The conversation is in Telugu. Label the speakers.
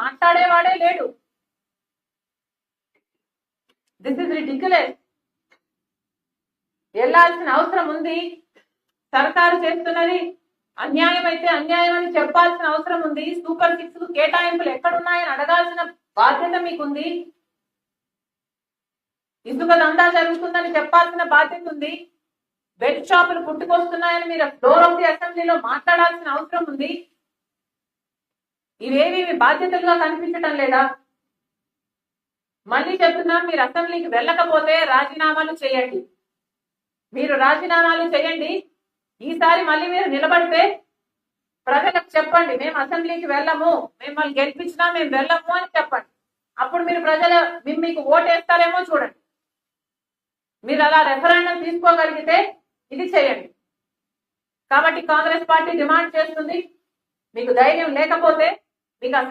Speaker 1: మాట్లాడేవాడే లేడు. This is ridiculous. వెళ్లాల్సిన అవసరం ఉంది. సర్కారు చేస్తున్నది అన్యాయం అయితే అన్యాయం అని చెప్పాల్సిన అవసరం ఉంది. సూపర్ 6 కేటాయింపులు ఎక్కడున్నాయని అడగాల్సిన బాధ్యత మీకుంది. ఇసుక దందా జరుగుతుందని చెప్పాల్సిన బాధ్యత ఉంది. బెడ్ షాపులు పుట్టుకొస్తున్నాయని మీరు ఫ్లోర్ ఆఫ్ ది అసెంబ్లీలో మాట్లాడాల్సిన అవసరం ఉంది. ఇవేవి బాధ్యతలుగా కనిపించటం లేదా? మళ్ళీ చెప్తున్నా, మీరు అసెంబ్లీకి వెళ్ళకపోతే రాజీనామాలు చేయండి. మీరు రాజీనామాలు చేయండి. ఈసారి మళ్ళీ మీరు నిలబడితే ప్రజలకు చెప్పండి, మేము అసెంబ్లీకి వెళ్ళము, మిమ్మల్ని గెలిపించినా మేము వెళ్ళము అని చెప్పండి. అప్పుడు మీరు ప్రజలు మీకు ఓటేస్తారేమో చూడండి. మీరు అలా రెఫరెండం తీసుకోగలిగితే ఇది చేయండి. కాబట్టి కాంగ్రెస్ పార్టీ డిమాండ్ చేస్తుంది, మీకు ధైర్యం లేకపోతే, మీకు ఆ